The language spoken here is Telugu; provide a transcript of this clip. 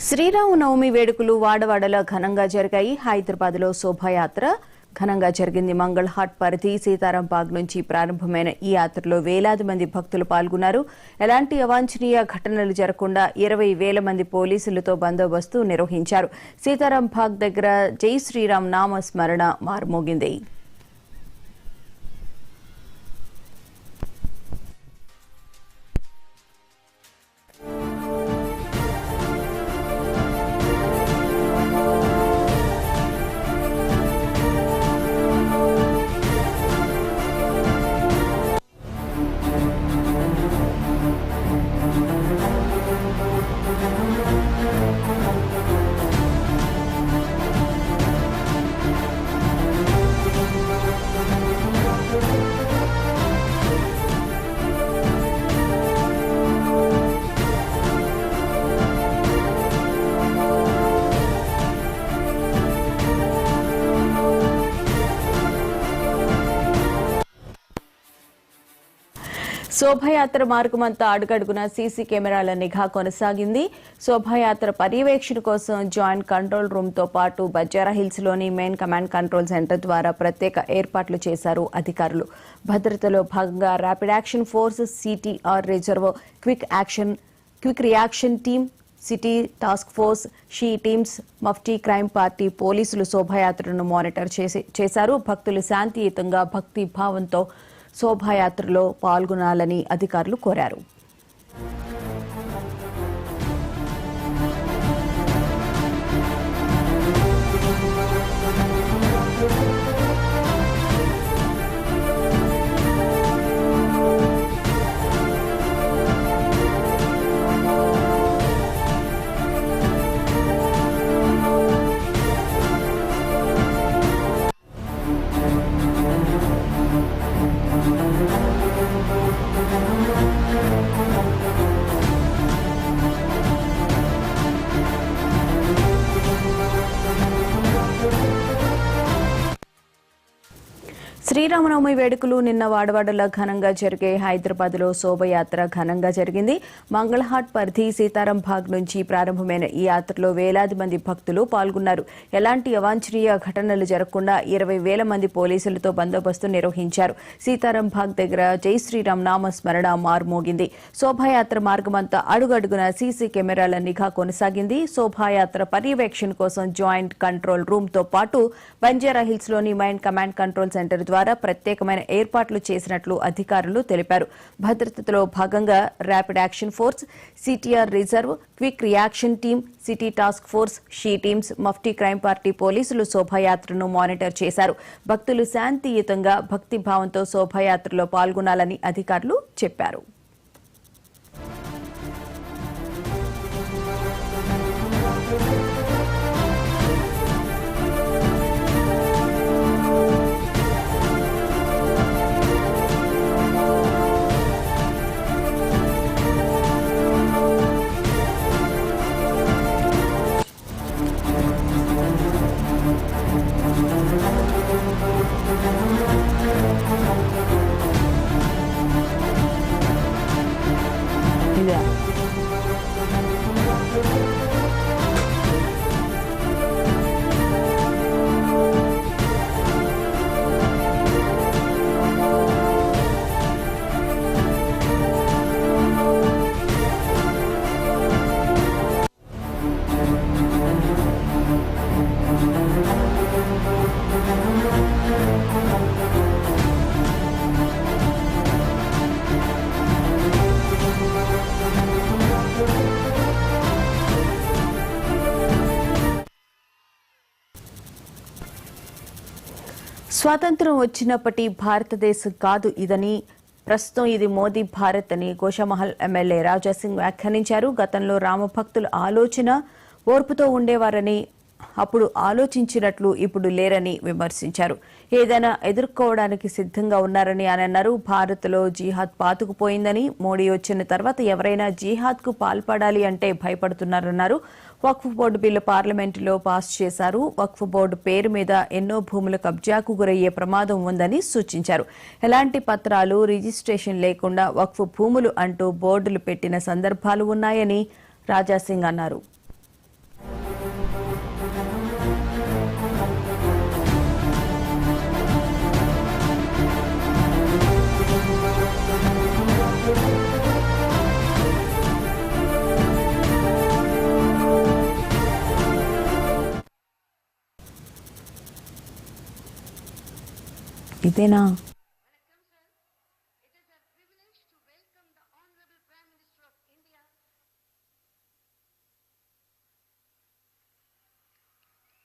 శ్రీరామనవమి వేడుకలు వాడవాడలా ఘనంగా జరిగాయి. హైదరాబాద్లో శోభాయాత్ర ఘనంగా జరిగింది. మంగళహాట్ పరిధి సీతారాంబాగ్ నుంచి ప్రారంభమైన ఈ యాత్రలో వేలాది మంది భక్తులు పాల్గొన్నారు. ఎలాంటి అవాంఛనీయ ఘటనలు జరగకుండా 20,000 మంది పోలీసులతో బందోబస్తు నిర్వహించారు. సీతారాంబాగ్ దగ్గర జై శ్రీరామ్ నామ స్మరణ మారుమోగింది. శోభాయాత్ర మార్గమంతా అడుగడుగున సీసీ కెమెరాల నిఘా కొనసాగింది. శోభాయాత్ర పర్యవేక్షణ కోసం జాయింట్ కంట్రోల్ రూమ్ తో పాటు బంజారాహిల్స్ లోని మెయిన్ కమాండ్ కంట్రోల్ సెంటర్ ద్వారా ప్రత్యేక ఏర్పాట్లు చేశారు అధికారులు. భద్రతలో భాగంగా rapid action force, CTR reserve, quick reaction team, city task force, she teams, Mufti crime party పోలీసులు శోభాయాత్రను మానిటర్ చేశారు. భక్తులు శాంతియుతంగా భక్తి భావంతో శోభాయాత్రలో పాల్గొనాలని అధికారులు కోరారు. శ్రీరామనవమి వేడుకలు నిన్న వాడవాడలా ఘనంగా జరిగే. హైదరాబాద్లో శోభయాత్ర ఘనంగా జరిగింది. మంగళహాట్ పరిధి సీతారాంబాగ్ నుంచి ప్రారంభమైన ఈ యాత్రలో వేలాది మంది భక్తులు పాల్గొన్నారు. ఎలాంటి అవాంఛనీయ ఘటనలు జరగకుండా 20,000 మంది పోలీసులతో బందోబస్తు నిర్వహించారు. సీతారాంబాగ్ దగ్గర జై శ్రీరామ్ నామ స్మరణ మారుమోగింది. శోభాయాత్ర మార్గమంతా అడుగడుగున సీసీ కెమెరాల నిఘా కొనసాగింది. శోభాయాత్ర పర్యవేక్షణ కోసం జాయింట్ కంట్రోల్ రూమ్ తో పాటు బంజారాహిల్స్ లోని మెయిన్ కమాండ్ కంట్రోల్ సెంటర్ ద్వారా ప్రత్యేకమైన ఏర్పాట్లు చేసినట్లు అధికారులు తెలిపారు. భద్రతలో భాగంగా rapid action force, CTR reserve, quick reaction team, city task force, she teams, Mufti crime party పోలీసులు శోభాయాత్రను మానిటర్ చేశారు. భక్తులు శాంతియుతంగా భక్తి భావంతో శోభాయాత్రలో పాల్గొనాలని అధికారులు చెప్పారు. స్వాతంత్ర్యం వచ్చినప్పటి భారతదేశం కాదు ఇదని, ప్రస్తుతం ఇది మోదీ భారత్ అని గోషామహల్ ఎమ్మెల్యే రాజాసింగ్ వ్యాఖ్యానించారు. గతంలో రామభక్తుల ఆలోచన ఓర్పుతో ఉండేవారని, అప్పుడు ఆలోచించినట్లు ఇప్పుడు లేరని విమర్శించారు. ఏదైనా ఎదుర్కోవడానికి సిద్ధంగా ఉన్నారని ఆయన అన్నారు. భారత్లో జిహాద్ పాతుకుపోయిందని, మోడీ వచ్చిన తర్వాత ఎవరైనా జిహాద్కు పాల్పడాలి అంటే భయపడుతున్నారన్నారు. వక్ఫ్ బోర్డు బిల్లు పార్లమెంటులో పాస్ చేశారు. వక్ఫ్ బోర్డు పేరు మీద ఎన్నో భూముల కబ్జాకు గురయ్యే ప్రమాదం ఉందని సూచించారు. ఎలాంటి పత్రాలు, రిజిస్ట్రేషన్ లేకుండా వక్ఫ్ భూములు అంటూ బోర్డులు పెట్టిన సందర్భాలు ఉన్నాయని రాజాసింగ్ అన్నారు. ఇదేనా?